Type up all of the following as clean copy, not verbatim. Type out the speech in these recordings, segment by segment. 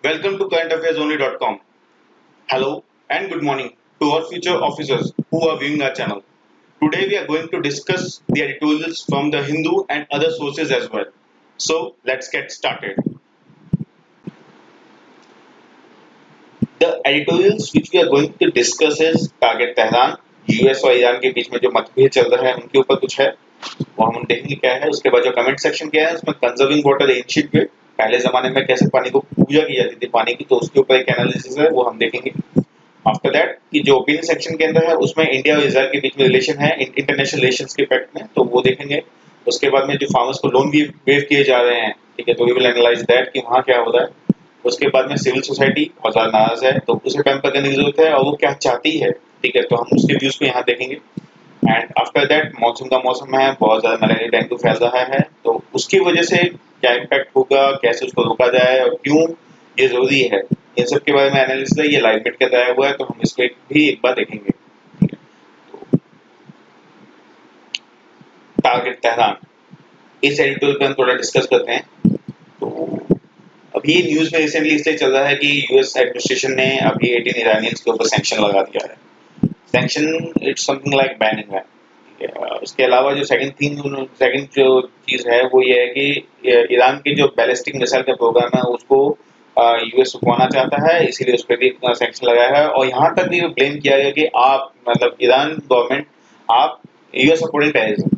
Welcome to currentaffairsonly.com. Hello and good morning to all future officers who are viewing our channel. Today we are going to discuss the editorials from the Hindu and other sources as well. So let's get started. The editorials which we are going to discuss is Target Tehran, US और Iran के बीच में जो मतभेद चल रहा है उनके ऊपर कुछ है, वो हम देखेंगे क्या है। उसके बाद जो कमेंट सेक्शन क्या है, उसमें कंजर्विंग वाटर एंशिएंट वे, पहले जमाने में कैसे पानी को पूजा की जाती थी पानी की, तो उसके ऊपर एक एनालिसिस है, वो हम देखेंगे। आफ्टर दैट कि जो ओपिनियन सेक्शन के अंदर है उसमें इंडिया और इजराइल के बीच में रिलेशन है इंटरनेशनल रिलेशंस के इफेक्ट में, तो वो देखेंगे। उसके बाद में जो फार्मर्स को लोन भी वेव किए जा रहे हैं, ठीक है, तो वी विल एनालाइज दैट कि वहाँ क्या हो रहा है। उसके बाद में सिविल सोसाइटी बहुत ज्यादा नाराज है, तो उसे पैम्पर करने की जरूरत है और वो क्या चाहती है, ठीक है, तो हम उसके व्यूज को यहाँ देखेंगे। एंड आफ्टर दैट मॉनसून का मौसम है, बहुत ज्यादा मलेरिया डेंगू फैल रहा है, तो उसकी वजह से क्या इम्पैक्ट होगा, कैसे उसको रोका जाए और क्यों ये जरूरी है, इन सब के बारे में एनालिसिस है। ये लाइव बिट का आया हुआ है, तो हम इसको भी एक बार देखेंगे। टारगेट तेहरान, इस एडिटोरियल पे हम थोड़ा डिस्कस करते हैं। तो अभी ये न्यूज में रिसेंटली इसलिए चल रहा है कि यूएस एडमिनिस्ट्रेशन ने अभी 18 ईरानियंस के ऊपर सैंक्शन लगा दिया है। Sanction it's something like ban in ban. उसके अलावा जो सेकंड जो चीज है वो ये है कि ईरान के जो बैलिस्टिक मिसाइल का प्रोग्राम है उसको यूएस रुकवाना चाहता है, इसीलिए उस पर भी सैंक्शन लगाया है। और यहाँ तक भी ब्लेम किया गया कि आप मतलब ईरान गवर्नमेंट आप यूएस सपोर्टिंग टेररिज्म।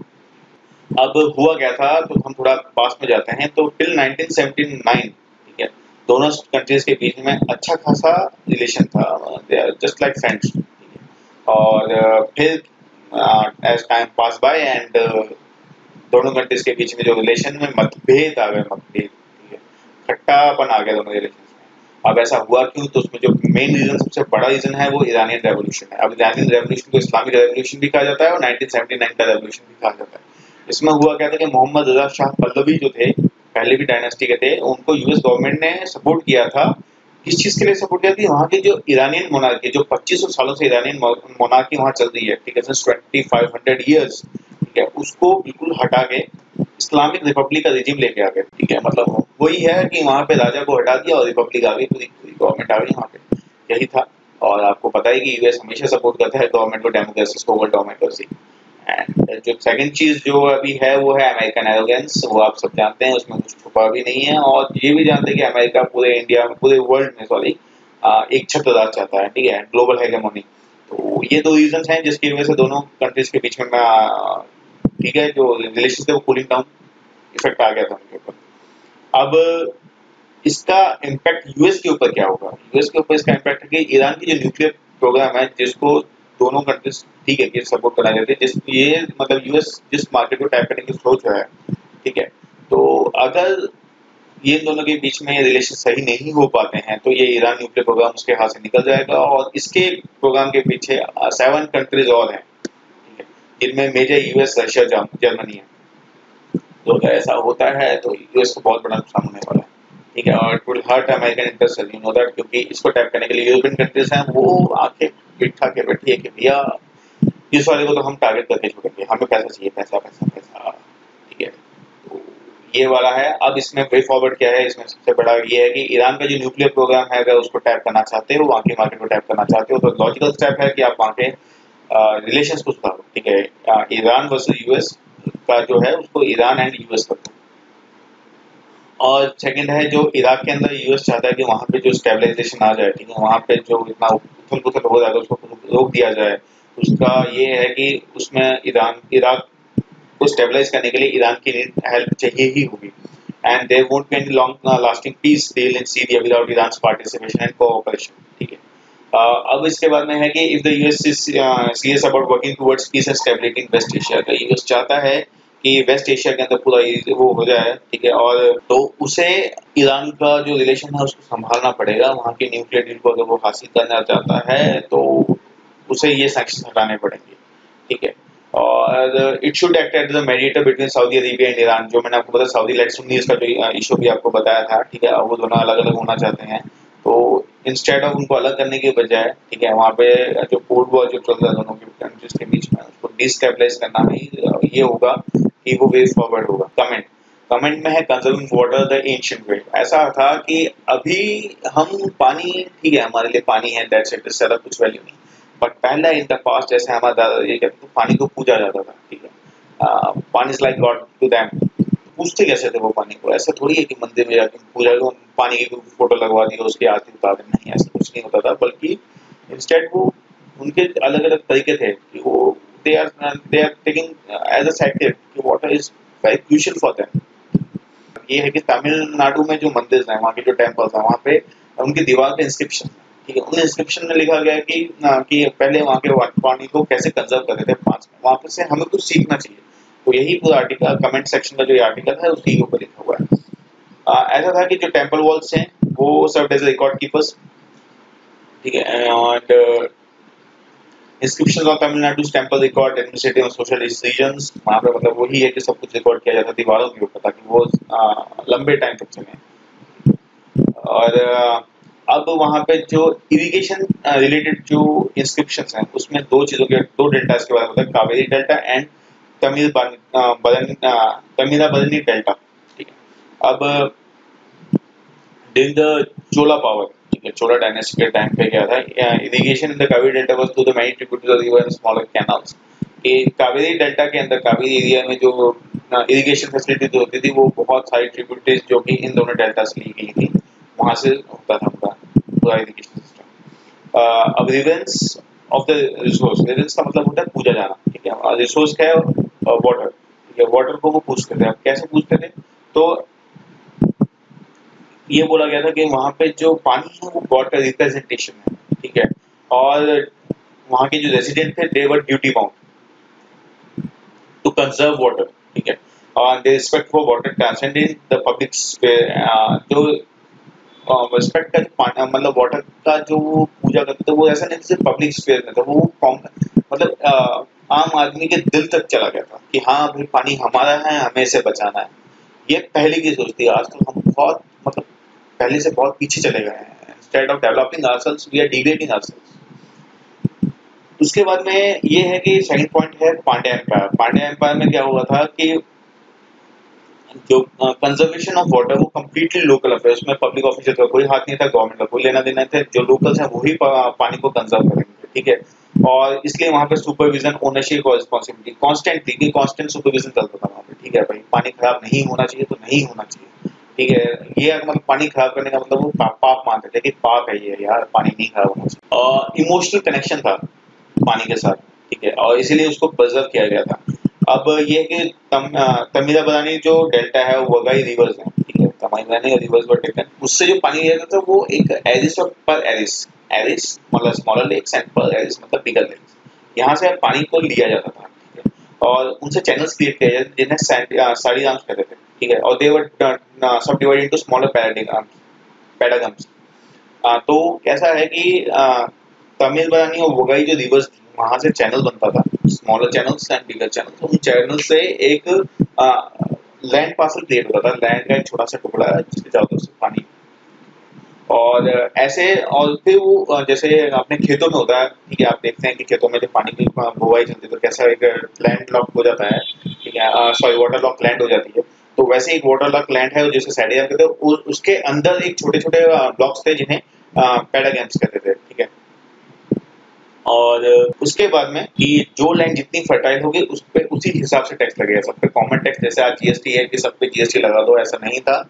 अब हुआ क्या था, तो हम थोड़ा पास में जाते हैं, तो टिल 1979, ठीक है, दोनों कंट्रीज के बीच में अच्छा खासा रिलेशन था, they are just like friends. और फिर as time pass by and दोनों कंट्रीज के बीच में जो रिलेशन में मतभेद आ गए, मतभेद, ठीक है, खट्टापन आ गया दोनों रिलेशन में। अब ऐसा हुआ क्यों, तो उसमें जो मेन रीजन, सबसे बड़ा रीजन है वो ईरानियन रेवोल्यूशन है। अब ईरानियन रेवोल्यूशन को इस्लामिक रेवोल्यूशन भी कहा जाता है और 1979 का रेवोल्यूशन भी कहा जाता है। इसमें हुआ क्या था कि मोहम्मद रजा शाह पल्लवी जो थे, पहले भी डायनेस्टी के थे, उनको यूएस गवर्नमेंट ने सपोर्ट किया था। किस चीज के लिए सपोर्ट किया था, वहाँ की जो ईरानियन मोनार्की, जो 2500 सालों से ईरानियन मोनार्की वहाँ चल रही है, ठीक है, सिंस 2500 ईयर्स, ठीक है, उसको बिल्कुल हटा के इस्लामिक रिपब्लिक का रिजिम लेके आ गए, ठीक है। मतलब वही है कि वहाँ पे राजा को हटा दिया और रिपब्लिक आ गई, पूरी पूरी गवर्नमेंट आ गई वहाँ पे, यही था। और आपको पता है कि यूएस हमेशा सपोर्ट करता है गवर्नमेंट को, डेमोक्रेसी को, ओवर डेमोक्रेसी। एंड जो सेकंड चीज जो अभी है वो है अमेरिकन एरोगेंस, वो आप सब जानते हैं, उसमें कुछ छुपा भी नहीं है। और ये भी जानते हैं कि अमेरिका पूरे इंडिया में, पूरे वर्ल्ड में, सॉरी, एक छत्र राज चाहता है, ठीक है, ग्लोबल हेगेमोनी। तो ये दो रीजन हैं जिसकी वजह से दोनों कंट्रीज के बीच में ठीक है, जो रिलेशन थे वो कूलिंग डाउन इफेक्ट आ गया था उनके ऊपर। अब इसका इम्पैक्ट यूएस के ऊपर क्या होगा, यूएस के ऊपर इसका इम्पैक्ट है कि ईरान की जो न्यूक्लियर प्रोग्राम है, जिसको दोनों कंट्रीज, ठीक है, कि सपोर्ट करना चाहते हैं, जिस ये मतलब यूएस जिस मार्केट को टैप करने की सोच रहा है, ठीक है, तो अगर ये दोनों के बीच में रिलेशन सही नहीं हो पाते हैं तो ये ईरान न्यूक्लियर प्रोग्राम उसके हाथ से निकल जाएगा। और इसके प्रोग्राम के पीछे 7 कंट्रीज और हैं, ठीक है, जिनमें मेजर यूएस, रशिया, जर्मनी है। तो अगर ऐसा होता है तो यूएस को बहुत बड़ा नुकसान होने वाला है, ठीक है, और it will hurt American interest, you know that, क्योंकि इसको टैप करने के लिए यूरोपियन कंट्रीज हैं, वो आके बिठा के बैठी है कि भैया इस वाले को तो हम टारगेट करके छोड़ेंगे, हमें पैसा चाहिए, पैसा पैसा पैसा, ठीक है। तो ये वाला है। अब इसमें वे फॉरवर्ड क्या है, इसमें सबसे बड़ा ये है कि ईरान का जो न्यूक्लियर प्रोग्राम है, अगर उसको टैप करना चाहते हो, वहाँ की मार्केट को टैप करना चाहते हो, तो लॉजिकल स्टेप है कि आप वहाँ के रिलेशंस को सुधारो, ठीक है। ईरान वर्सेस यूएस का जो है उसको ईरान एंड यूएस कर दो। और सेकंड है, जो इराक के अंदर यूएस चाहता है कि वहाँ पे जो स्टेबलाइजेशन आ जाए, ठीक है, वहाँ पे जो इतना उथल पुथल हो जाएगा उसको रोक दिया जाए। उसका ये है कि उसमें इराक को स्टेबलाइज करने के लिए ईरान की हेल्प चाहिए ही होगी। And there won't be any long lasting peace deal in Syria without Iran's participation and cooperation, ठीक है। अब इसके बाद में है कि if the US is serious about working towards peace and stability in West Asia, तो यूएस चाहता है कि वेस्ट एशिया के अंदर पूरा वो हो जाए, ठीक है, और तो उसे ईरान का जो रिलेशन है उसको संभालना पड़ेगा। वहाँ की न्यूक्लियर डील को अगर वो हासिल करना चाहता है तो उसे ये सैंक्शन हटाने पड़ेंगे, ठीक है। और it should act as the mediator between Saudi Arabia and Iran, जो मैंने आपको बताया सऊदी लेट सुन्नी, इसका जो इशू भी आपको बताया था, ठीक है, वो दोनों अलग अलग होना चाहते हैं। तो इंस्टेड ऑफ उनको अलग करने के बजाय, ठीक है, वहाँ पे जो कोल्ड वॉर जो चल रहा है दोनों के कंट्रीज के बीच में, उसको डिस्टेबलाइज करना ही ये होगा कि वो वे फॉरवर्ड होगा। कमेंट, कमेंट में है कंजर्विंग वाटर द एंशिएंट वे। ऐसा था कि अभी हम पानी, ठीक है हमारे लिए पानी है, दैट्स इट, इससे ज्यादा कुछ वैल्यू नहीं, बट पहले इन द पास्ट जैसे हमारे दादा ये कहते थे पानी को पूजा जाता था, ठीक है, pani is like God to them. पूछते कैसे थे वो पानी को? ऐसा थोड़ी है कि मंदिर में जाके पूजा को पानी की फोटो लगवा दी और उसकी आरती उतार दी, नहीं ऐसा कुछ नहीं होता था, बल्कि इंस्टेड वो उनके अलग अलग तरीके थे कि वो they are taking as a sacred कि water is very crucial for them. ये है कि तमिलनाडु में जो मंदिर है, वहाँ के जो टेम्पल्स है, वहाँ पे उनकी दीवार पे इंस्क्रिप्शन, ठीक है, उन इंस्क्रिप्शन में लिखा गया है कि पहले वहाँ के पानी को कैसे कंजर्व करते थे पास में, वहाँ पे से हमें कुछ सीखना चाहिए। तो यही पूरा आर्टिकल कमेंट सेक्शन का जो ये आर्टिकल है उसी के ऊपर लिखा हुआ है। ऐसा था कि जो टेम्पल वॉल्स हैं वो सर्व एज रिकॉर्ड कीपर्स, ठीक है, and inscription of Tamil Nadu temple record administrative और सोशल डिसीजंस। वहाँ पे मतलब वही है कि सब कुछ रिकॉर्ड किया जाता है दीवारों के ऊपर ताकि वो लंबे टाइम तक चले। और अब वहाँ पे जो इरिगेशन रिलेटेड जो इंस्क्रिप्शंस हैं उसमें दो डेल्टास के बारे में होता है, कावेरी डेल्टा एंड तमिला बरनी डेल्टा, ठीक है। अब ड्यूरिंग द चोला पावर, ठीक है, चोला डायनेस्टी के टाइम पे क्या था, irrigation in the Kaveri delta was through the many tributaries of river and smaller canals. कि कावेरी डेल्टा के अंदर कावेरी एरिया में जो इरिगेशन फैसिलिटीज होती थी वो बहुत सारी ट्रिब्यूटरीज जो कि इन दोनों डेल्टा से ली गई थी, वहां से होता था पूरा इरिगेशन सिस्टम। अब रिवेंस ऑफ द रिसोर्स, रिवेंस का मतलब होता है पूजा जाना, ठीक है, रिसोर्स क्या है, वाटर, ठीक है, वाटर को वो पूछते थे। अब कैसे पूछते थे? तो ये बोला गया था कि वहां पे जो पानी है वो गॉड का रिप्रेजेंटेशन है, ठीक है, और वहां के जो रेसिडेंट थे they were duty bound to conserve water, ठीक है, और they respect for water transcendent the public sphere. जो रिस्पेक्ट का मतलब वाटर का जो पूजा करते थे वो ऐसा नहीं सिर्फ पब्लिक स्फीयर में था, वो मतलब आम आदमी के दिल तक चला गया था कि हाँ भाई पानी हमारा है, हमें इसे बचाना है। ये पहले की सोच थी। आज तो हम बहुत मतलब पहले से बहुत पीछे चले गए हैं। Instead of developing ourselves we are degrading ourselves. उसके बाद में ये है कि सेकंड पॉइंट है पांड्या एम्पायर। पांड्या एम्पायर में क्या हुआ था कि जो कंजर्वेशन ऑफ वाटर वो कम्प्लीटली लोकल अफेयर, उसमें पब्लिक ऑफिसर का कोई हाथ नहीं था, गवर्नमेंट का कोई लेना देना था, जो लोकल्स हैं वही पानी को कंजर्व करेंगे, ठीक है, और इसलिए वहां पे सुपरविजन, ओनरशिप और रिस्पॉन्सिबिलिटी कांस्टेंट थी कि कांस्टेंट सुपरविजन चलता था वहां पे, ठीक है भाई, पानी खराब नहीं होना चाहिए तो नहीं होना चाहिए, ठीक है। ये मतलब पानी खराब करने का मतलब वो पाप मानते थे कि पाप है ये यार, पानी नहीं खराब होना चाहिए। और इमोशनल कनेक्शन था पानी के साथ, ठीक है, और इसीलिए उसको प्रिजर्व किया गया था। अब ये है कि तमिलाबरानी जो डेल्टा है वो वगाई रिवर्स है, ठीक है, तमिलाबरानी रिवर्स वर टेकन, उससे जो पानी लिया जाता था वो एक एरिस और पर एरिस, एरिस मतलब स्मॉलर लेक्स एंड पर एरिस मतलब बिगर लेक्स, यहाँ से पानी को लिया जाता था, ठीक है, और उनसे चैनल्स क्रिएट किए जाते जिन्हें साड़ीराम्स कहते थे, ठीक है, और दे वर सब डिवाइडेड इनटू स्मॉलर पैडागम्स। तो कैसा है कि तमिलबरानी और वगाई जो रिवर्स थी वहां से चैनल बनता था, smaller channels and bigger channels. उन चैनल से एक लैंड पार्सल क्रिएट होता था, लैंड का एक छोटा सा टुकड़ा है जिसके चारों तरफ से पानी, और ऐसे, और फिर वो जैसे अपने खेतों में होता है, ठीक है, आप देखते हैं कि खेतों में जब पानी की बुवाई चलती है तो कैसा एक लैंड लॉक हो जाता है, ठीक है, सॉरी वाटर लॉक लैंड हो जाती है। तो वैसे एक वाटर लॉक लैंड है जैसे साइडिया कहते हैं, उसके अंदर एक छोटे छोटे ब्लॉक्स थे जिन्हें पैडागैम्स कहते थे, ठीक है। और उसके बाद में कि जो लैंड जितनी फर्टाइल होगी उस पे उसी हिसाब से टैक्स लगेगा, सब पे कॉमन टैक्स, जैसे आज जीएसटी है कि सब पे जीएसटी लगा दो, ऐसा नहीं था।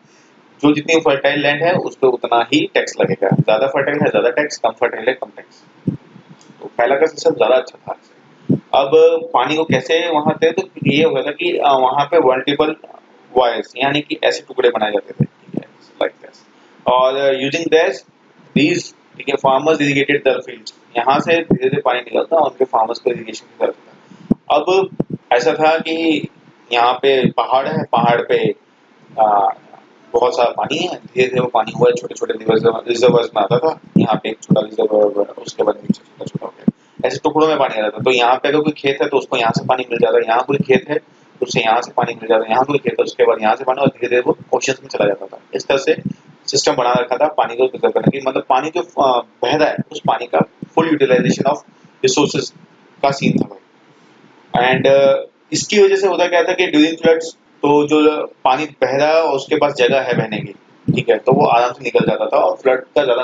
जो जितनी फर्टाइल लैंड है उस पे उतना ही टैक्स लगेगा, ज्यादा फर्टाइल है ज्यादा टैक्स, कम फर्टाइल है कम टैक्स। तो पहला का सिस्टम ज्यादा अच्छा था। अब पानी को कैसे वहां थे, तो ये हो गया था कि वहां पे मल्टीपल वायर्स यानी कि ऐसे टुकड़े बनाए जाते थे, ठीक है, लाइक दिस, और यूजिंग दिस दीज, ठीक है, फार्मर्स इरिगेटेड देयर फील्ड्स, यहाँ से धीरे धीरे पानी निकलता और उनके फार्मर्स को इरिगेशन की जरूरत था। अब ऐसा था कि यहाँ पे पहाड़ है, पहाड़ पे आ, बहुत सारा पानी है, धीरे धीरे वो पानी हुआ छोटे छोटे रिजर्वर्स में आता था, यहाँ पे एक छोटा रिजर्वर, उसके बाद नीचे छोटा छोटा हो गया, ऐसे टुकड़ों में पानी आ जाता। तो यहाँ पे अगर कोई खेत है तो उसको यहाँ से पानी मिल जाता है, यहाँ कोई खेत है तो उससे यहाँ से पानी मिल जाता है, यहाँ कोई खेत है उसके बाद यहाँ से पानी, और धीरे धीरे वो ओशन में चला जाता था। इस तरह से सिस्टम बना रखा था पानी को प्रिजर्व करने की, मतलब पानी जो बह रहा है उस पानी का फुल यूटिलाइजेशन ऑफ रिसोर्सेज का सीन था भाई। एंड इसकी वजह से होता क्या था कि ड्यूरिंग फ्लड्स तो जो पानी बह रहा है और उसके पास जगह है बहने की, ठीक है, तो वो आराम से निकल जाता था और फ्लड का ज़्यादा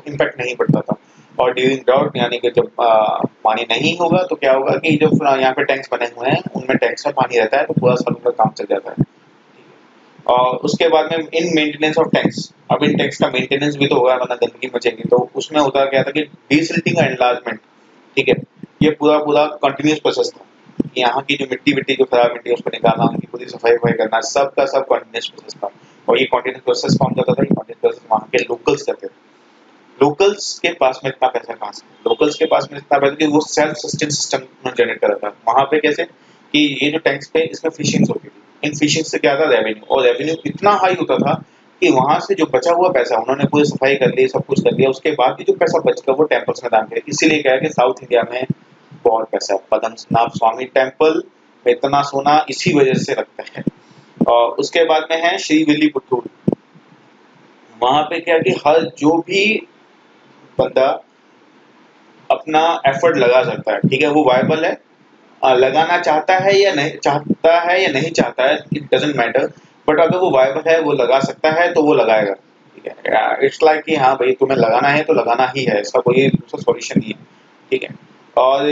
इम्पैक्ट नहीं पड़ता था। और ड्यूरिंग ड्राउट यानी कि जब पानी नहीं होगा तो क्या होगा कि जो यहाँ पे टैंक्स बने हुए हैं उनमें टैंक्स में पानी रहता है, तो पूरा साल का काम चल जाता है। और उसके बाद में इन मेंटेनेंस ऑफ टैंक्स, अब इन टैंक्स का मेंटेनेंस भी तो होगा, वरना गंदगी मचेगी। तो उसमें होता क्या था कि डीसिल्टिंग और एनलार्जमेंट, ठीक है, ये पूरा पूरा कंटिन्यूस प्रोसेस था। यहाँ की जो मिट्टी जो खराब मिट्टी है उसको निकालना, उनकी पूरी सफाई करना, सब का सब कंटिन्यूस प्रोसेस था। और ये कंटिन्यूस प्रोसेस कौन करता था? ये कंटिन्यूस प्रोसेस वहाँ के लोकल्स करते थे। लोकल्स के पास में इतना पैसा कहाँ से? लोकल्स के पास में इतना पैसा कि वो सेल्फ सस्टेन सिस्टम जनरेट कर रहा था। वहाँ पे कैसे कि ये जो टैंक्स पे इसमें फिशिंग्स होती थी, इन फिशिंग से क्या था? रेवेन्यू, और रेवेन्यू इतना हाई होता था कि वहां से जो बचा हुआ पैसा उन्होंने पूरी सफाई कर ली, सब कुछ कर लिया, उसके बाद भी जो पैसा बचता वो टेम्पल्स में दान करे। इसीलिए क्या है कि साउथ इंडिया में बहुत पैसा है। पद्मनाभ स्वामी टेम्पल में इतना सोना इसी वजह से लगता है। और उसके बाद में है श्रीविल्लीपुतूर। वहां पे क्या कि हर जो भी बंदा अपना एफर्ट लगा सकता है, ठीक है, वो वायबल है, लगाना चाहता है या नहीं चाहता है, इट डजंट मैटर, बट अगर वो वायबल है, वो लगा सकता है तो वो लगाएगा, ठीक है। इट्स लाइक कि हाँ भाई तुम्हें लगाना है तो लगाना ही है, इसका कोई दूसरा सॉल्यूशन नहीं है, ठीक है। और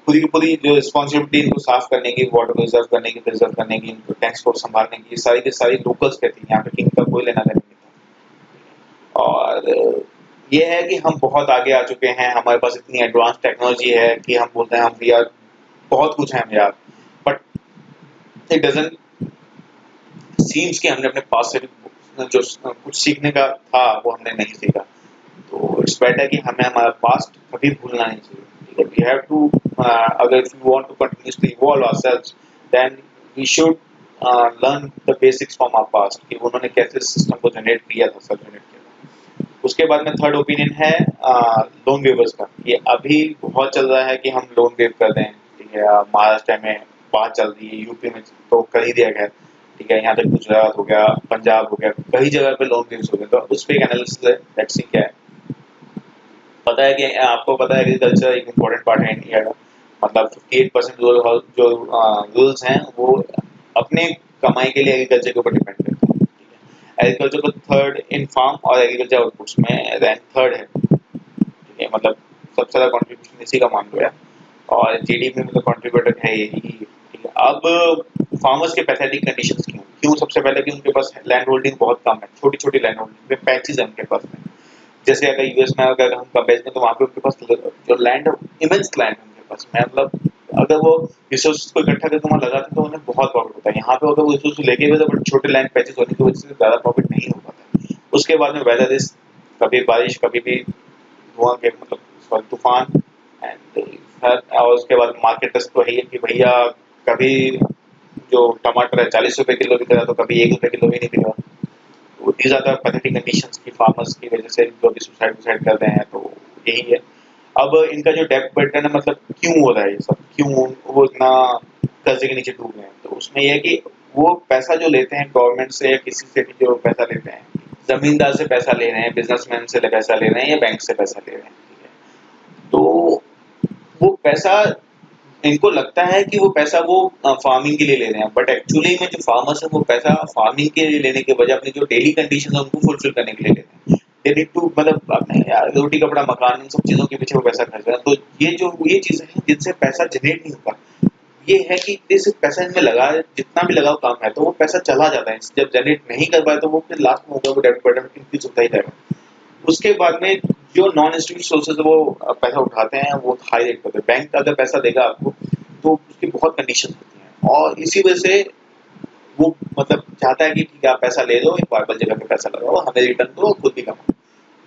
पूरी की पूरी जो रिस्पॉन्सिबिलिटी इनको साफ करने की, वाटर प्रिजर्व करने की, इनको टैंक्स को संभालने की, सारी की सारी लोकल्स कहती हैं। यहाँ पे किंग का कोई लेना देना नहीं था। और ये है कि हम बहुत आगे आ चुके हैं, हमारे पास इतनी एडवांस टेक्नोलॉजी है कि हम बोलते हैं हम वी आर बहुत कुछ है हम यार, बट इट डजंट सीम्स कि हमने अपने पास से भी जो कुछ सीखने का था वो हमने नहीं सीखा। तो इट्स बेटर कि हमें हमारा पास्ट कभी भूलना नहीं चाहिए, ठीक है। वी हैव टू, अगर if you want to continuously evolve ourselves, then we should learn the basics from our past, कि उन्होंने कैसे सिस्टम को जनरेट किया था, सब जनरेट किया था। उसके बाद में थर्ड ओपिनियन है लोन वेवर्स का। ये अभी बहुत चल रहा है कि हम लोन वेव कर दें, ठीक है। महाराष्ट्र में बात चल रही है, यूपी में तो कर ही दिया गया, ठीक है। यहाँ तक गुजरात हो गया, पंजाब हो गया, कई जगह पे लोन वेव्स हो गए। तो उस पर एक एनालिसिस है, लेट्स सी क्या है। पता है कि आपको पता है एग्रीकल्चर एक इम्पोर्टेंट पार्ट है इंडिया का, मतलब 58% जो रूरल्स हैं वो अपने कमाई के लिए एग्रीकल्चर के ऊपर डिपेंड करते हैं, ठीक है। एग्रीकल्चर को थर्ड इन फार्म और एग्रीकल्चर आउटपुट्स में रैंक थर्ड है, ठीक है। मतलब सबसे ज्यादा कॉन्ट्रीब्यूशन इसी का मान लो यार, और जीडीपी में तो कॉन्ट्रीब्यूटर है यही, ठीक है। अब फार्मर्स के पैथेटिक कंडीशंस क्यों? सबसे पहले कि उनके पास लैंड होल्डिंग बहुत कम है, छोटी छोटी लैंड होल्डिंग में पैचेज है उनके पास में। जैसे अगर यूएस में अगर हम कंपेयर करें तो वहाँ पे उनके पास जो लैंड इमेंस लैंड है उनके पास में, मतलब अगर वो रिसोर्सेज को इकट्ठा करके वहाँ लगाते तो उन्हें बहुत प्रॉफिट होता है। यहाँ पे अगर वो रिसोर्स लेके हुए तो बट छोटे लैंड पैचेज होने की वजह से ज़्यादा प्रॉफिट नहीं हो पाता। उसके बाद में वेदर रिस्क, कभी बारिश कभी भी धुआं के मतलब सॉरी तूफान, एंड और उसके बाद मार्केट रिस्क तो है ही कि भैया कभी जो टमाटर है 40 रुपए किलो बिक रहा तो कभी 1 रुपए किलो भी नहीं बिक रहा। तो these are the pathetic conditions की फार्मर्स की वजह से जो भी सुसाइड कर रहे हैं, तो यही है। अब इनका जो डेब्ट बर्डन है, मतलब क्यों हो रहा है ये सब, क्यों वो इतना कर्जे के नीचे डूब गए हैं, तो उसमें यह है कि वो पैसा जो लेते हैं गवर्नमेंट से या किसी से भी जो पैसा लेते हैं, जमींदार से पैसा ले रहे हैं, बिजनेसमैन से पैसा ले रहे हैं या बैंक से पैसा ले रहे हैं, ठीक है। तो वो पैसा इनको लगता है कि वो पैसा वो फार्मिंग के लिए ले रहे हैं, बट एक्चुअली में जो फार्मर्स है वो पैसा फार्मिंग के लिए लेने के बजाय अपनी जो डेली कंडीशन है उनको फुलफिल करने के लिए लेते हैं। दे नीड टू, मतलब अपने यार रोटी कपड़ा मकान इन सब चीजों के पीछे वो पैसा खर्च रहे हैं। तो ये चीजें हैं जिनसे पैसा जनरेट नहीं होता। ये है कि सिर्फ पैसा इनमें लगा, जितना भी लगाओ काम है तो वो पैसा चला जाता है, जब जनरेट नहीं कर पाए तो वो फिर लास्ट में होगा वो डेब्ट बर्डन इंक्रीज होता ही जाएगा। उसके बाद में जो नॉन इंस्टीट्यूट सोर्सेज वो पैसा उठाते हैं वो हाई रेट पर, बैंक अगर पैसा देगा आपको तो उसकी बहुत कंडीशन होती हैं, और इसी वजह से वो मतलब चाहता है कि ठीक है आप पैसा ले लो, एक वायबल जगह पे पैसा लगाओ, हमें रिटर्न दो, खुद भी कमाओ।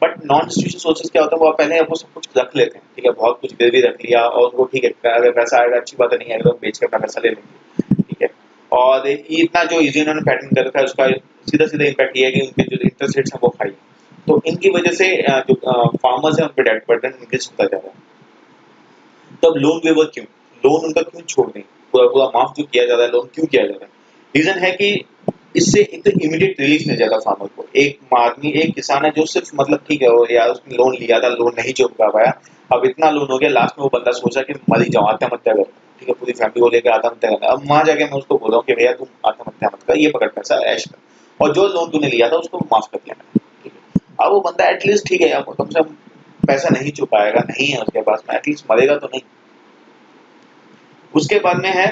बट नॉन इंस्टीट्यूशन सोर्सेज क्या होता है, वो पहले वो सब कुछ रख लेते हैं, ठीक है, बहुत कुछ गिरवी रख लिया और वो ठीक है अगर पैसा आएगा अच्छी बात है, नहीं आएगा तो बेच कर अपना पैसा ले लेंगे, ठीक है। और ये इतना जो इजी उन्होंने पैटर्न कर रखा है उसका सीधा सीधा इम्पैक्ट ये है कि उनके जो इंटरेस्ट रेट्स हैं वो हाई, तो इनकी वजह से जो फार्मर्स है उन पर डेब्ट बर्डन इंक्रीज होता जा रहा है। तो अब लोन वेवर क्यों, लोन उनका क्यों छोड़ दें, पूरा पूरा माफ जो किया जा रहा है लोन क्यों किया जा रहा है? रीजन है कि इससे एक तो इमीडिएट रिलीफ मिल जाता फार्मर को। एक आदमी एक किसान है जो सिर्फ मतलब ठीक है वो यार उसने लोन लिया था, लोन नहीं चुका पाया, अब इतना लोन हो गया, लास्ट में वो बंदा सोचा कि मर ही जाऊं, आत्महत्या कर, ठीक है, पूरी फैमिली को लेकर आत्महत्या करना। अब वहां जाके मैं उसको बोल रहा हूँ कि भैया तुम आत्महत्या मत कर, ये पकड़ पैसा ऐश कर, और जो लोन तूने लिया था उसको माफ कर दिया मैंने, ठीक है। अब वो बंदा एटलीस्ट ठीक है यार, कम से कम पैसा नहीं चुकाएगा, नहीं है उसके पास में, एटलीस्ट मरेगा तो नहीं। उसके बाद में है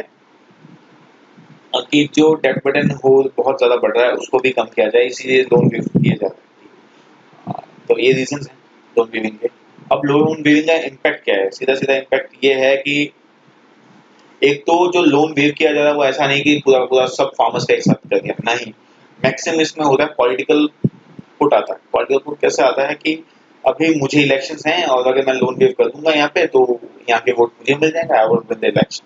कि जो डेट बर्डन हो बहुत ज्यादा बढ़ रहा है उसको भी कम किया जाए, इसीलिए लोन वेव किए जाते हैं। तो ये रीजन है लोन वेविंग के। अब लोन वेविंग का इम्पैक्ट क्या है? सीधा सीधा इम्पैक्ट ये है कि एक तो जो लोन वेव किया जा रहा है वो ऐसा नहीं कि पूरा पूरा सब फार्मर्स का एक साथ कर दिया, नहीं। मैक्सिमम इसमें होता है पॉलिटिकल पुट आता है। पॉलिटिकल पुट कैसे आता है कि अभी मुझे इलेक्शंस हैं और अगर मैं लोन वेव कर दूंगा यहाँ पे तो यहाँ के वोट मुझे मिल जाएंगे, I will win the election,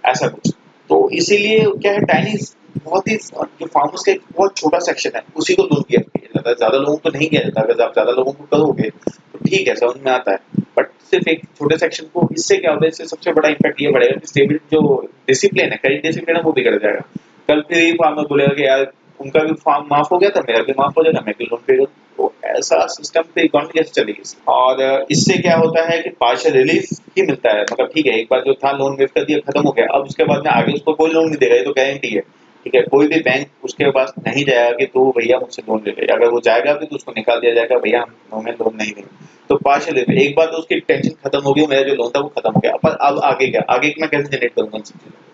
ऐसा कुछ। तो इसीलिए क्या है, टाइनी बहुत ही जो फार्मर्स का एक बहुत छोटा सेक्शन है उसी को लोन किया जाता है, ज्यादा लोगों को नहीं किया जाता। अगर आप ज्यादा लोगों को करोगे तो ठीक है, समझ में आता है, बट सिर्फ एक छोटे सेक्शन को, इससे क्या होता है, इससे सबसे बड़ा इम्पैक्ट ये पड़ेगा कि स्टेबल जो डिसिप्लिन है, क्रेडिट डिसिप्लिन है, वो बिगड़ जाएगा। कल फिर ही फार्मर बोलेगा कि यार उनका भी फार्म माफ हो गया था, मेरा भी माफ हो जाएगा, मैं भी लोन पे करूँ। तो ऐसा सिस्टम पे इकोनॉमी कैसे चलेगी? और इससे क्या होता है कि पार्शियल रिलीफ ही मिलता है, मतलब ठीक है एक बार जो था लोन वेव कर दिया, खत्म हो गया, अब उसके बाद में आगे उसको कोई लोन नहीं देगा, ये तो गारंटी है, ठीक है। कोई भी बैंक उसके पास नहीं जाएगा कि तू भैया मुझसे लोन ले ले, अगर वो जाएगा भी तो उसको निकाल दिया जाएगा, भैया हम हमें लोन नहीं देंगे। तो पार्शियल रिलीफ, एक बार तो उसकी टेंशन खत्म हो गई, मेरा जो लोन था वो खत्म हो गया, पर अब आगे क्या, आगे मैं कैसे जनरेट करूंगा इन सब चीजों को?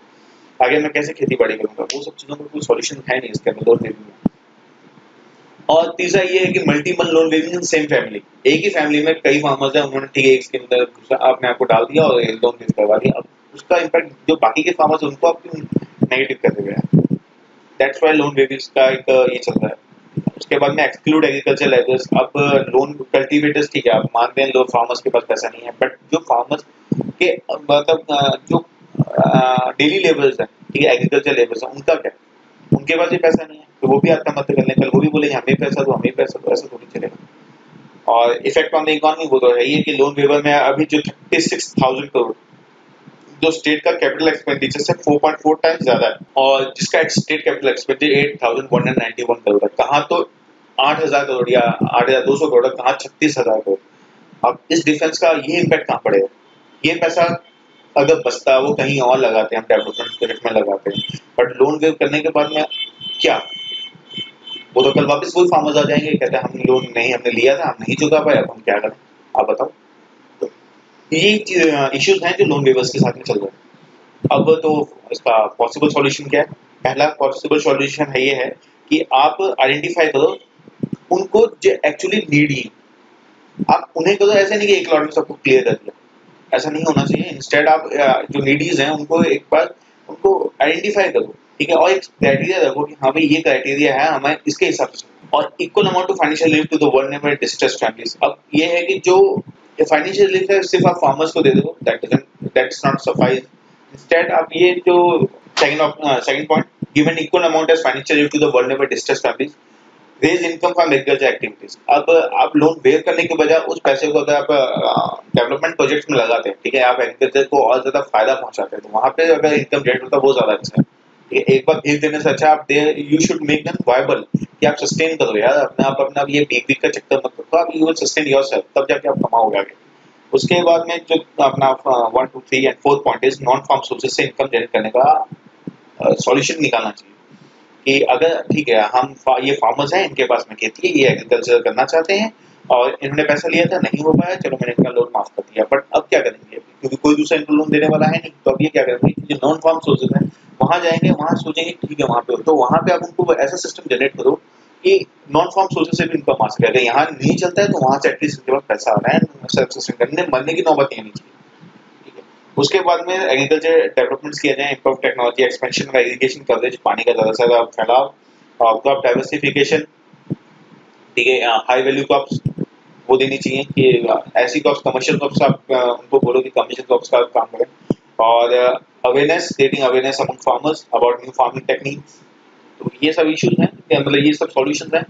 आगे मैं कैसे खेती बाड़ी करूंगा? वो सब चीजों का कोई सॉल्यूशन है नहीं इसके अंदर लोन वेविंग में। और तीसरा ये है कि multiple loan waiving in same family, एक ही फैमिली में कई फार्मर्स हैं, उन्होंने ठीक है एक के अंदर दूसरा आपने आपको डाल दिया और लोन वेव करवा दिया, अब उसका इम्पैक्ट जो बाकी के फार्मर्स हैं उनको आप क्यों नेगेटिव कर रहे हैं? दैट्स व्हाई लोन वेविंग का एक ये चल रहा है। उसके बाद में एक्सक्लूड एग्रीकल्चर लेबर्स। अब लोन कल्टीवेटर्स ठीक है, आप मानते हैं लोग फार्मर्स के पास पैसा नहीं है, बट जो फार्मर्स के मतलब जो डेली लेबर्स हैं, ठीक है, एग्रीकल्चर लेबर्स हैं, उनका क्या? उनके पास भी पैसा नहीं है तो वो भी आत्महत्या कर लें, कल वो भी बोलेंगे हमें पैसा दो, हमें पैसा दो, ऐसा थोड़ी चलेगा। और इफेक्ट ऑन द इकोनॉमी वो तो है ही है कि लोन वेवर में अभी जो 36,000 करोड़ जो स्टेट का कैपिटल एक्सपेंडिचर से 4.4 टाइम्स ज्यादा है, और जिसका स्टेट कैपिटल एक्सपेंडिचर 8,191 करोड़ है, कहाँ तो 8,000 करोड़ या 8,200 करोड़, कहाँ 36,000 करोड़। अब इस डिफरेंस का ये इम्पैक्ट कहाँ पड़ेगा? ये पैसा अगर बचता वो कहीं और लगाते हैं, हम डेवलपमेंट प्रोजेक्ट में लगाते हैं, बट लोन वेव करने के बाद में क्या, वो तो कल वापस वही फार्मर्स आ जाएंगे, कहते हैं हम लोन नहीं, हमने लिया था, हम नहीं चुका पाए, अब हम क्या करें? आप बताओ। तो ये इश्यूज हैं जो लोन वेवर्स के साथ में चल रहे हैं। अब तो इसका पॉसिबल सॉल्यूशन क्या है? पहला पॉसिबल सॉल्यूशन है ये है कि आप आइडेंटिफाई करो उनको जो एक्चुअली नीडी, आप उन्हें करो, ऐसे नहीं कि एक लॉट में सबको क्लियर कर दिया, ऐसा नहीं होना चाहिए। इंस्टेड आप जो नीडीज हैं उनको एक बार उनको आइडेंटिफाई करो, ठीक है, और एक क्राइटेरिया रखो कि हाँ भाई ये क्राइटेरिया है, हमें इसके हिसाब से, और equal amount of financial relief to the vulnerable distressed families. अब ये है कि जो फाइनेंशियल रिलीफ है सिर्फ आप फार्मर्स को दे दो, दैट्स नॉट सफाइज। इंस्टेड आप ये जो second point, give an equal amount as financial relief to the vulnerable distressed families, raise income from agriculture activities. अब आप लोन वेव करने के बजाय उस पैसे को अगर आप डेवलपमेंट प्रोजेक्ट्स में लगाते हैं, ठीक है, आप एग्रीकल्चर को और ज्यादा फायदा पहुंचाते हैं, तो वहां पे अगर इनकम जनरेट होता है वो ज्यादा अच्छा है। एक बार भीख देने से अच्छा आप they, you should make them viable, कि आप सस्टेन करो यार अपने आप ये भीख का चक्कर मत करो, आप यू विल सस्टेन योरसेल्फ, तब जाके आप कमाओगे आगे। उसके बाद में जो अपना 1 2 3 and 4 point is non farm sources से इनकम जनरेट करने का सॉल्यूशन निकालना चाहिए। कि अगर ठीक है हम ये फार्मर्स हैं, इनके पास में खेती है, ये एग्रीकल्चर करना चाहते हैं और इन्होंने पैसा लिया था, नहीं हो पाया, चलो मैंने इनका लोन माफ कर दिया, बट अब क्या करेंगे? क्योंकि कोई दूसरा इनको लोन देने वाला है नहीं, तो अब ये क्या करेंगे? जो नॉन फार्म सोर्सेज हैं वहां जाएंगे, वहां सोचेंगे ठीक है वहां पे, तो वहां पे आप उनको ऐसा सिस्टम जनरेट करो कि नॉन फार्म सोर्सेज से भी इनकम आ सके। अगर यहाँ नहीं चलता है तो वहां से एटलीस्ट इनके पास पैसा आ रहा है, सेल्फ सस्टेन करने, मरने की नौबत नहीं आनी चाहिए। उसके बाद में एग्रीकल्चर डेवलपमेंट्स किया जाए, इंप्रूव टेक्नोलॉजी, एक्सपेंशन का इरिगेशन कवरेज, पानी का ज्यादा से ज्यादा फैलाव, क्रॉप डाइवर्सिफिकेशन, ठीक है, हाई वैल्यू क्रॉप्स वो देनी चाहिए कि ऐसी क्रॉप्स, कमर्शियल क्रॉप्स आप उनको बोलो कि कमर्शियल क्रॉप्स का काम करें, और awareness, creating awareness among farmers about new farming techniques. तो ये सब इश्यूज हैं, मतलब ये सब सॉल्यूशंस हैं।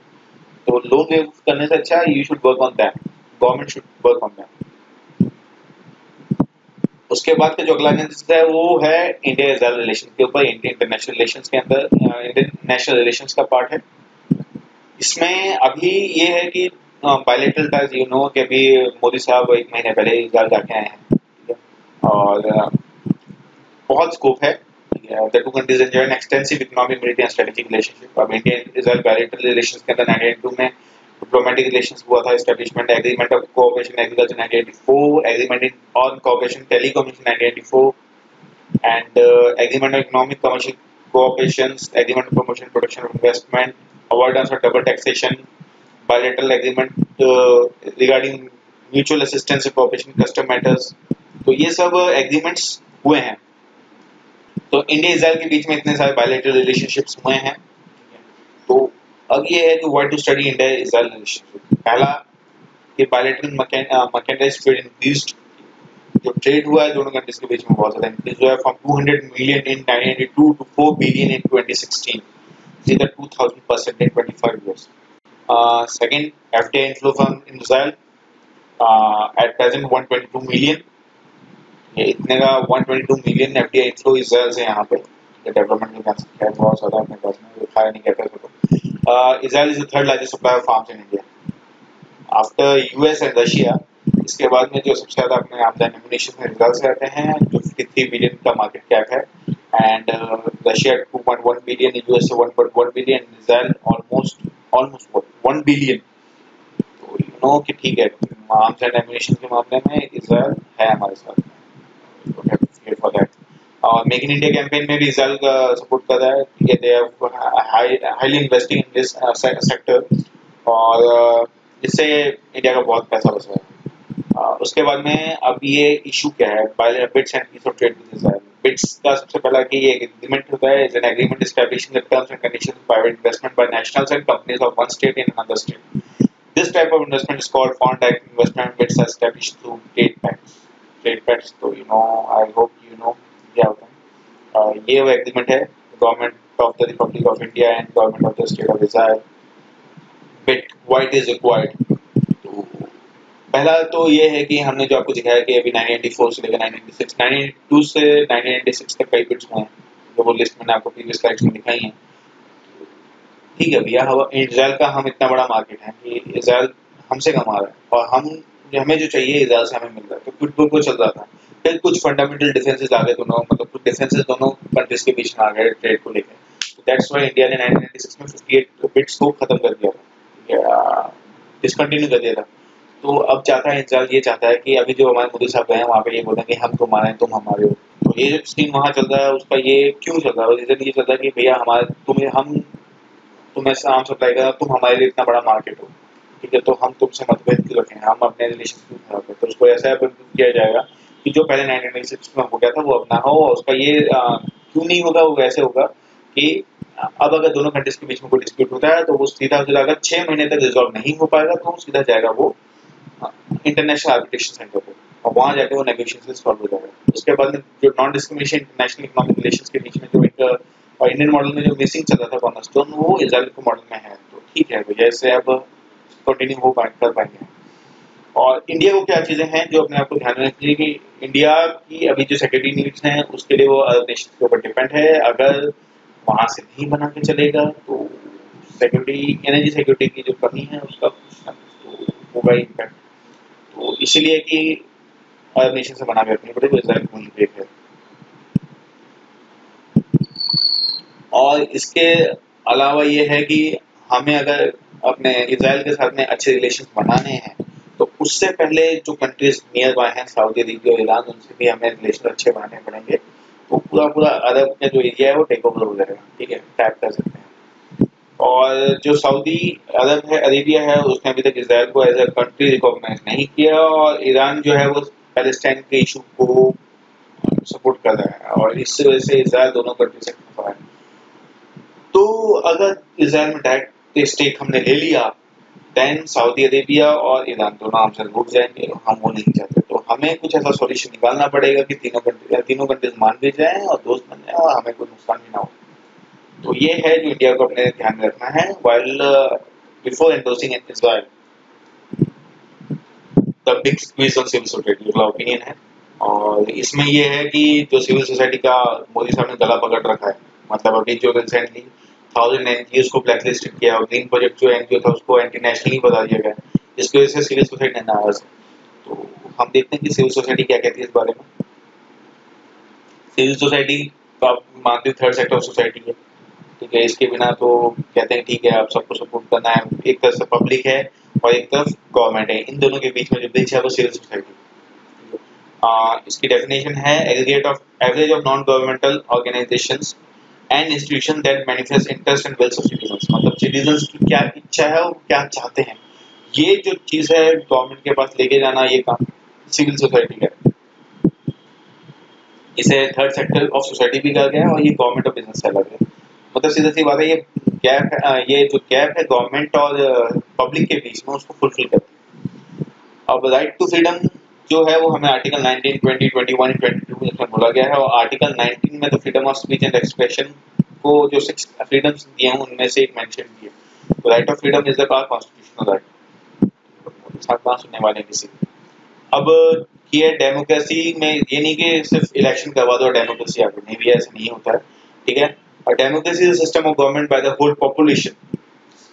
तो लोन वेव करने से अच्छा you should work on that, government should work on that. उसके बाद का जो अगला एनालिसिस है वो है इंडिया इजराइल रिलेशन के ऊपर। इंडिया इंटरनेशनल रिलेशंस के अंदर इंडियन नेशनल रिलेशंस का पार्ट है। इसमें अभी ये है कि बायलैटरल टाइज, यू नो कि अभी मोदी साहब 1 महीने पहले इजराइल जाके आए हैं, ठीक है, और बहुत स्कोप है। The two countries enjoy an extensive economic, military and strategic relationship. अब इंडिया इजराइल bilateral relations के अंदर 1992 में डिप्लोमेटिक रिलेशंस हुआ था, establishment agreement of cooperation agriculture 1984, agreement on cooperation telecommunication 1984 and agreement on economic commercial cooperation, agreement of promotion protection of investment, avoidance of double taxation, bilateral agreement regarding mutual assistance and cooperation in custom matters। तो ये सब agreements हुए हैं। तो India Israel के बीच में इतने सारे बायलैटरल रिलेशनशिप्स हुए हैं। तो अब ये है कि why to study India Israel relationship. पहला कि बायलैटरल मैकेनिज्म ट्रेड इंक्रीज्ड, जो ट्रेड हुआ है दोनों कंट्रीज के बीच में बहुत ज्यादा इंक्रीज हुआ है, from 200 million in 1992 to 4 billion in 2016, सीधा 2000% in 25 years। Second, FDI inflow from Israel at present 122 million। ये इतने का 122 मिलियन FDI इनफ्लो इजराइल से यहाँ पे डेवलपमेंट के चांस है बहुत ज्यादा। अपने पास में दिखाया नहीं कहता तो Israel is the third largest supplier of farms in India after US and Russia. इसके बाद में जो सबसे ज्यादा अपने आमदनी एमुनिशन में इजराइल से आते हैं, जो 53 बिलियन का मार्केट कैप है, एंड रशिया 2.1 बिलियन, यूएस से 1.1 बिलियन, इजराइल ऑलमोस्ट 1 बिलियन। तो यू नो कि ठीक है, आर्म्स एंड एमुनिशन के मामले में इजराइल है हमारे साथ फॉर दैट। और मेक इन इंडिया कैंपेन में भी इजराइल का सपोर्ट कर रहा है, ठीक है। They are highly investing in this sector और इससे इंडिया का बहुत पैसा बच रहा है। उसके बाद में अब ये इशू क्या है, BITs and piece of trade with Israel. BITs का सबसे पहला कि ये एग्रीमेंट होता है, is an agreement establishing the terms and conditions of private investment by nationals and companies of one state in another state. This type of investment is called foreign direct investment, which is established through trade pacts। Trade pacts, तो you know, I hope you know क्या होता है। ये वो agreement है government of the Republic of India and government of the state of Israel. Bit white is required. तो पहला तो ये है कि हमने जो आपको दिखाया कि अभी 1984 से लेकर 1996, 1992 से 1996 तक कई बिट्स हुए हैं, जो वो लिस्ट मैंने आपको प्रीवियस स्लाइड्स में दिखाई है। ठीक है भैया, इजराइल का हम इतना बड़ा मार्केट है कि इजराइल हमसे कमा रहा है और हमें जो चाहिए इजराइल से हमें मिल रहा है, तो क्विड प्रो क्वो चल रहा था। फिर कुछ फंडामेंटल डिफरेंसेस आ गए दोनों, मतलब कुछ डिफरेंसेस दोनों कंट्रीज के बीच में आ गए ट्रेड को लेकर। तो दैट्स व्हाई इंडिया ने 1996 में 58 बिट्स को खत्म कर दिया था, डिसकंटिन्यू कर दिया था। तो अब चाहता है इजराइल, ये चाहता है कि अभी जो हमारे मोदी साहब गए हैं वहाँ पे ये बोलते हैं कि हम तुम्हारे हैं तुम हमारे हो। तो ये जो सीन वहाँ चल रहा है उसका ये क्यों चल रहा है, रीजन ये चल रहा है कि भैया हमारे तुम्हें आम सप्लाई कर, तुम हमारे लिए इतना बड़ा मार्केट हो, ठीक है, तो हम तुमसे मतभेद क्यों रखें, हम अपने रिलेशन क्यों खराब करें। तो उसको ऐसा किया जाएगा कि जो पहले 1996 में हो गया था वो अब ना हो, और उसका ये क्यों नहीं होगा, वो वैसे होगा कि अब अगर दोनों कंट्रीज के बीच में कोई डिस्प्यूट होता है तो वो सीधा अगर 6 महीने तक रिजॉल्व नहीं हो पाएगा तो वो सीधा जाएगा वो इंटरनेशनल आर्बिट्रेशन सेंटर पे, और वहाँ जाके वो नेगोशिएशन सॉल्व हो जाएगा। उसके बाद में जो non discrimination international economic relations के बीच में जो एक और इंडियन मॉडल में जो मिसिंग चल रहा था कॉर्नरस्टोन, वो इजराइल के मॉडल में है। तो ठीक है भैया, इससे अब कंटिन्यू कर पाएंगे। और इंडिया को क्या चीजें हैं जो अपने आप को ध्यान में रखनी चाहिए कि इंडिया की अभी जो सिक्योरिटी नीड्स हैं उसके लिए वो अदर नेशन के ऊपर डिपेंड है। अगर वहां से नहीं बना के चलेगा तो सिक्योरिटी, एनर्जी सिक्योरिटी की जो कमी है उसका कुछ ना कुछ तो होगा ही इम्पैक्ट। तो इसीलिए कि अदर नेशन से बना के रखनी पड़ेगी, इजराइल वहीं पे है। और इसके अलावा ये है कि हमें अगर अपने इजराइल के साथ में अच्छे रिलेशन बनाने हैं तो उससे पहले जो कंट्रीज नियर बाय हैं, सऊदी अरेबिया और ईरान, उनसे भी हमें रिलेशन अच्छे बनाने पड़ेंगे। तो पूरा अरब का जो एरिया है वो टेक ओवर हो जाएगा, ठीक है, टैप कर सकते हैं। और जो सऊदी अरब है, अरेबिया है, उसने अभी तक इजराइल को एज अ कंट्री रिकॉग्नाइज नहीं किया, और ईरान जो है वो पैलेस्टाइन के इशू को सपोर्ट कर रहा है, और इस वजह से इजराइल दोनों कंट्री से खफा है। तो अगर इजराइल में डायरेक्ट स्टेक हमने ले लिया, देन सऊदी अरेबिया और ईरान दोनों हमसे रुक जाएंगे, हम वो नहीं चाहते। तो हमें कुछ ऐसा सॉल्यूशन निकालना पड़ेगा कि तीनों कंट्रीज मान भी जाएं और दोस्त बन जाएं और हमें कोई नुकसान भी ना हो। तो ये है जो इंडिया को अपने ध्यान में रखना है while before endorsing Israel. The big squeeze on civil society मेरा ओपिनियन है, और इसमें ये है कि जो सिविल सोसाइटी का मोदी साहब ने गला पकड़ रखा है, मतलब अभी जो रिसेंटली 1000 एनजीओ को ब्लैकलिस्ट किया और ग्रीन प्रोजेक्ट जो एनजीओ था उसको एंटी नेशनल बता दिया गया, इसकी वजह से सिविल सोसाइटी नाराज है। तो हम देखते हैं कि सिविल सोसाइटी क्या कहती है इस बारे में। सिविल सोसाइटी तो आप मानते हो थर्ड सेक्टर ऑफ सोसाइटी है, ठीक है। इसके बिना तो कहते हैं ठीक है आप सबको सपोर्ट करना है, एक तरफ से पब्लिक है और एक तरफ गवर्नमेंट है, इन दोनों के बीच में जो ब्रिज है वो सिविल सोसाइटी। इसकी डेफिनेशन है average of non governmental organisations and institution that manifest interest and wills of citizens, मतलब सिटीजंस की क्या इच्छा है और क्या चाहते हैं, ये जो चीज है गवर्नमेंट के पास लेके जाना, ये काम सिविल सोसाइटी का है। इसे थर्ड सेक्टर ऑफ सोसाइटी भी कहा गया है और ये गवर्नमेंट ऑफ बिजनेस से अलग है। मतलब सीधा सी बात है, ये जो गैप है गवर्नमेंट और पब्लिक के बीच में उसको फुलफिल करती है। अब राइट टू फ्रीडम जो है वो हमें आर्टिकल 19, 20, 21, 22 इसमें बोला गया है, और आर्टिकल 19 में तो freedom of speech and expression को जो 6 फ्रीडम्स दिए हैं उनमें से एक मेंशन किया है। तो right of freedom is the constitutional right, साथ बात सुनने वाले किसी। अब ये डेमोक्रेसी में ये नहीं कि सिर्फ इलेक्शन करवा दो डेमोक्रेसी आ गई, नहीं भी ऐसा नहीं होता है, ठीक है। और democracy is system of government by the whole population,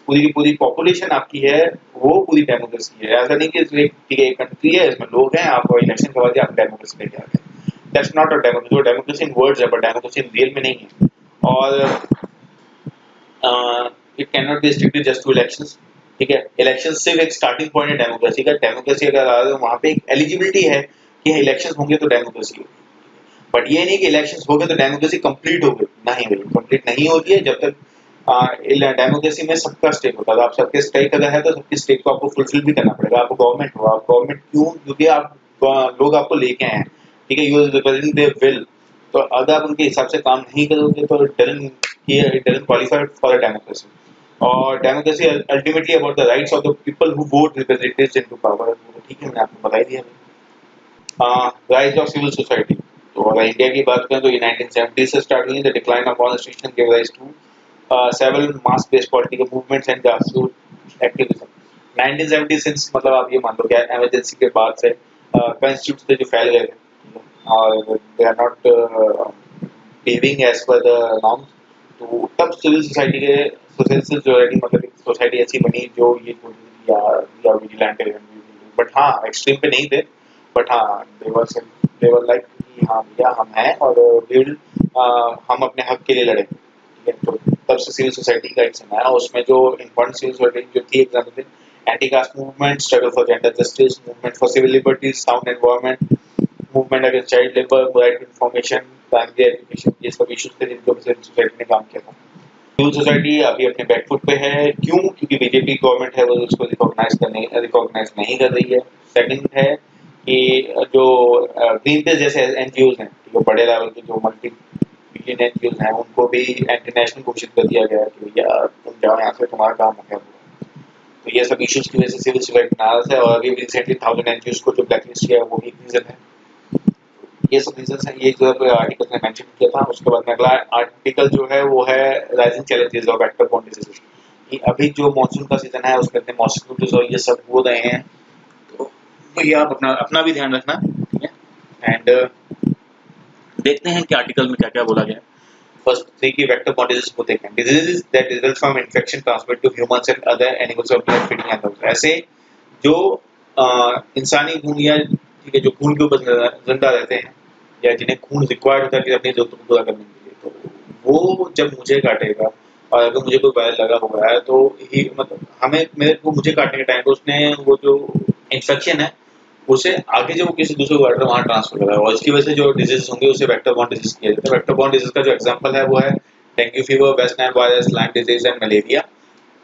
पूरी की पूरी पॉपुलेशन आपकी है वो पूरी डेमोक्रेसी है। ऐसा नहीं कि ठीक है एक कंट्री है इसमें लोग हैं, आप इलेक्शन करवा दिया आप डेमोक्रेसी लेके आ गए, that's not a democracy. Democracy in words है बट डेमोक्रेसी इन रियल में नहीं है। और it can not be restricted just to elections, ठीक है। इलेक्शन सिर्फ एक स्टार्टिंग पॉइंट है डेमोक्रेसी का। डेमोक्रेसी अगर आ रहा है वहाँ पे एक एलिजिबिलिटी है कि इलेक्शन होंगे तो डेमोक्रेसी होगी, बट ये नहीं कि इलेक्शन हो गए तो डेमोक्रेसी कंप्लीट हो गई, नहीं भाई कंप्लीट नहीं होती है जब तक डेमोक्रेसी में सबका स्टेक होता है। आप सबके स्टेक अगर है तो सबकी स्टेक को आपको फुलफिल भी करना पड़ेगा। आप गवर्नमेंट हो, आप गवर्नमेंट क्यों, क्योंकि आप लोग आपको लेके आए हैं, ठीक है, यू रिप्रेजेंट देयर विल। तो अगर आप उनके हिसाब से काम नहीं करोगे तो it doesn't qualify for a democracy. और democracy ultimately about the rights of the people who vote representatives into power, ठीक है, मैंने आपको बता ही दिया। राइज ऑफ सिविल सोसाइटी, तो अगर इंडिया की बात करें तो ये 1970 से स्टार्ट हुई। The decline of all institution give rise to several mass-based political movements and grassroots activism। 1970 since मतलब आप ये मान लो क्या इमरजेंसी के बाद से कंस्टिट्यूट से जो फैल गए थे और they are not behaving as per the norms, तो तब सिविल सोसाइटी के सोसाइटी मतलब सोसाइटी ऐसी बनी जो ये या विजिलेंट, बट हाँ एक्सट्रीम पे नहीं थे, बट हाँ देवर लाइक हाँ भैया हम हैं और हम अपने हक के लिए लड़े। तो तब से सिविल सोसाइटी का एक समय आया, उसमें जो इम्पोर्टेंट सिविल सोसाइटी जो थी एग्जाम्पल थे anti caste movement, struggle for gender justice, movement for civil liberties, sound environment, movement against child labour, right to information, primary education, ये सब इश्यूज थे जिनके ऊपर सिविल सोसाइटी ने काम किया था। सिविल सोसाइटी अभी अपने बैकफुट पे है, क्यों? क्योंकि बीजेपी गवर्नमेंट है वो उसको रिकॉग्नाइज नहीं कर रही है। सेकंड है कि जो ग्रीन पीस जैसे एनजीओज हैं, जो बड़े लेवल के जो मल्टी बिलियन एनजीओज हैं, उनको भी इंटरनेशनल घोषित कर दिया गया है कि भैया तुम जाओ यहाँ से, तुम्हारा काम है। तो ये सब इश्यूज की वजह से सिविल सोसाइटी नाराज है, और अभी रिसेंटली 1000 एनजीओज को जो ब्लैकलिस्ट किया है वो भी एक रीजन है। ये सब रीजन है, ये जो आर्टिकल में मेंशन किया था। उसके बाद में अगला आर्टिकल जो है वो है rising challenges of vector-born diseases, कि अभी जो मॉनसून का सीजन है उसमें इतने मॉस्किटोज और ये सब हो रहे हैं, तो ये आप अपना भी ध्यान रखना, ठीक है। एंड देखते हैं कि आर्टिकल में क्या क्या बोला गया। फर्स्ट थ्री की वेक्टर-बॉर्न डिजीज को देखें। Diseases that result from infection transmit to humans and other animals of blood feeding animals, ऐसे जो इंसानी खून या ठीक है जो खून के ऊपर जिंदा रहते हैं या जिन्हें खून रिक्वायर्ड होता है अपनी जरूरतों को पूरा करने के लिए, तो वो जब मुझे काटेगा और अगर मुझे कोई वायरस लगा हुआ है तो ही मतलब मुझे काटने के टाइम पे उसने वो जो इन्फेक्शन है उसे आगे जब वो किसी दूसरे वाटर वहाँ ट्रांसफर कर रहा है, और इसकी वजह से जो डिजीज होंगे उसे वेक्टर-बॉर्न डिजीज किया जाता है। वेक्टर-बॉर्न डिजीज का जो एग्जांपल है वो है dengue fever, West Nile virus, Lyme disease and malaria.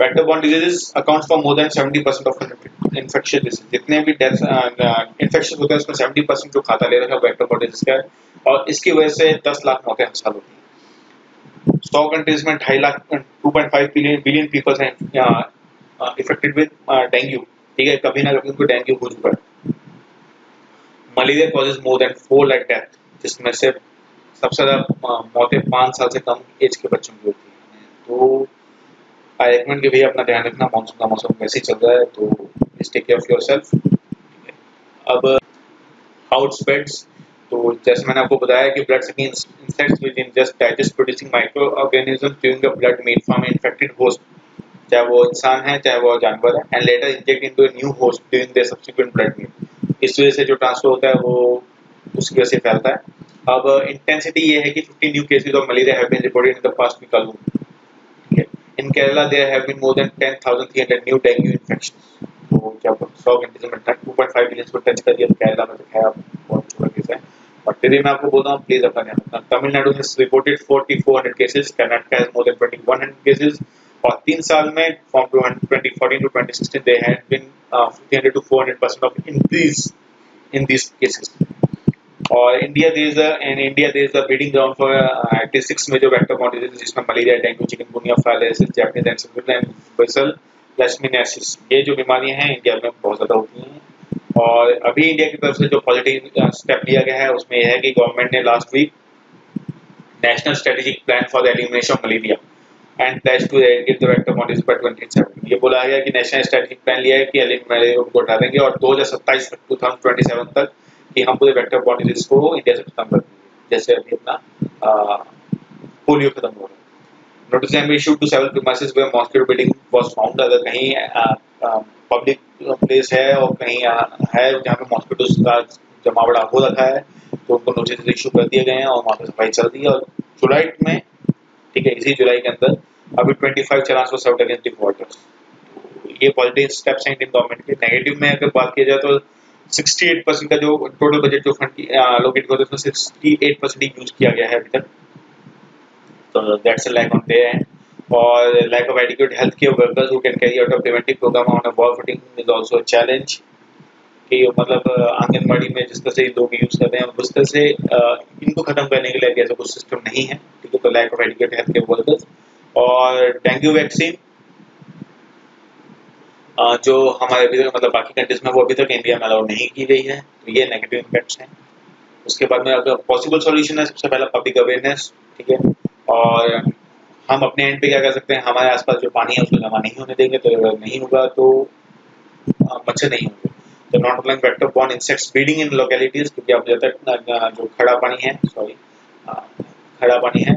Vector-born disease accounts for more than 70% of infection disease. जितने भी डेथ इन्फेक्शन होते हैं उसमें 70% जो खाता ले रखा है वेक्टर-बॉर्न डिजीज का है, और इसकी वजह से 10 लाख मौतें हर साल होती हैं। 100 कंट्रीज में 2.5 लाख 2.5 बिलियन पीपल हैं इफेक्टेड विद डेंगू, ठीक है, कभी ना कभी उनको डेंगू हो चुका है। Malaria causes more than 4 lakh death, जिसमें से सबसे ज्यादा मौतें 5 साल से कम एज के बच्चों की होती हैं। तो आई रेकमेंड कि भैया अपना ध्यान रखना, मानसून का मौसम वैसे ही चल रहा है, तो please take care of yourself. अब हाउ इट स्प्रेड्स, तो जैसे मैंने आपको बताया कि blood sucking insects with ingest digest producing micro organism during the blood meal from infected host, चाहे वो इंसान है चाहे वो जानवर है, and later inject into a new host during the subsequent blood meal. इस वजह से जो ट्रांसफर होता है वो उसकी वजह से फैलता है। अब इंटेंसिटी ये है कि 15 new cases of malaria have been reported in the past week alone, ठीक है। In Kerala there have been more than 10,300 new dengue infections. तो जब 100 घंटे में 2.5 मिलियन को टच कर दिया तो केरला में तो है अब बहुत छोटा केस है, और फिर भी मैं आपको बोल रहा हूँ प्लीज अपना ध्यान रखना। Tamil Nadu has reported 4,400 cases, Karnataka has more than 2,100 cases, और 3 साल में from 2014 to 2016 there had been 300 to 400% of increase in these cases. और India there is a breeding ground for at least 6 major vector quantities, जिसमें malaria, dengue, chikungunya, filariasis, Japanese encephalitis and visceral leishmaniasis, ये जो बीमारियां हैं India में बहुत ज्यादा होती हैं। और अभी इंडिया की तरफ से जो पॉजिटिव स्टेप लिया गया है उसमें यह है कि गवर्नमेंट ने last week national strategic plan for the elimination of malaria and pledge to eradicate the vector quantities by 2027। ये बोला गया कि नेशनल स्ट्रेटेजिक प्लान लिया है कि मलेरिया को हटा देंगे और 2027 तक 2027 तक कि हम पूरे वेक्टर कॉन्टिटीज को इंडिया से खत्म कर देंगे, जैसे अभी अपना पोलियो खत्म हो रहा है। Notice can be issued to several premises where mosquito breeding was found। अगर कहीं पब्लिक प्लेस है और कहीं है जहाँ पे मॉस्किटोज का जमावड़ा हो रखा है तो उनको नोटिस इशू कर दिए गए हैं और वहाँ पे सफाई चल रही है। और जुलाई में, ठीक है, इसी जुलाई के अंदर अभी 25 चलान्स वर सर्व्ड अगेंस्ट डिफॉल्टर्स। ये पॉजिटिव स्टेप्स हैं इंडियन गवर्नमेंट के। नेगेटिव में अगर बात की जाए तो 68% का जो टोटल बजट जो फंड एलोकेट होता है उसमें 68% ही यूज किया गया है अभी तक, तो that's a lack on their end. और lack of adequate healthcare workers who can carry out a preventive program on a war footing is also a challenge। कि मतलब आंगनबाड़ी में जिस तरह से लोग यूज करते हैं उस तरह से इनको खत्म करने के लिए ऐसा कुछ सिस्टम नहीं है, ठीक है। तो lack of adequate health care workers. और डेंगू वैक्सीन जो हमारे अभी तक मतलब बाकी कंट्रीज में वो अभी तक इंडिया में अलाउ नहीं की गई है, तो ये नेगेटिव इम्पैक्ट्स हैं। उसके बाद में अगर पॉसिबल सॉल्यूशन है सबसे पहला पब्लिक अवेयरनेस, ठीक है। और हम अपने एंड पे क्या कर सकते हैं, हमारे आसपास जो पानी है उसको जमा नहीं होने देंगे, तो अगर नहीं होगा तो मच्छर नहीं होंगे। तो not allowing vector borne insects breeding in localities, क्योंकि अब जब तक जो खड़ा पानी है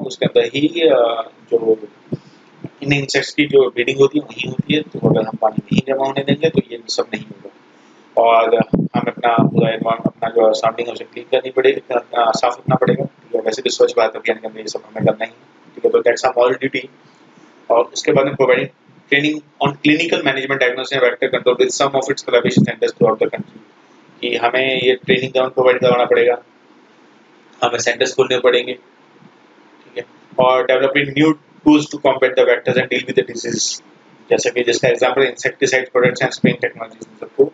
उसके अंदर ही जो इन इंसेक्ट्स की जो ब्रीडिंग होती है वहीं होती है। तो अगर हम पानी नहीं जमा होने देंगे तो ये सब नहीं होगा। और हमें अपना पूरा एनवायरमेंट, अपना जो सराउंडिंग है उसे क्लीन करनी पड़ेगी, साफ रखना पड़ेगा, ठीक है। वैसे भी स्वच्छ भारत अभियान के अंदर ये सब हमें करना ही है, ठीक है। तो दैट्स आवर मॉरल ड्यूटी। और उसके बाद में providing training on clinical management, diagnosis and vector control with some of its collaboration centres throughout the country, कि हमें ये ट्रेनिंग ग्राउंड प्रोवाइड करवाना पड़ेगा, हमें सेंटर्स खोलने पड़ेंगे, ठीक है। और developing new tools to combat the vectors and deal with the disease, जैसे कि जिसका example insecticide products and spraying technologies इन सबको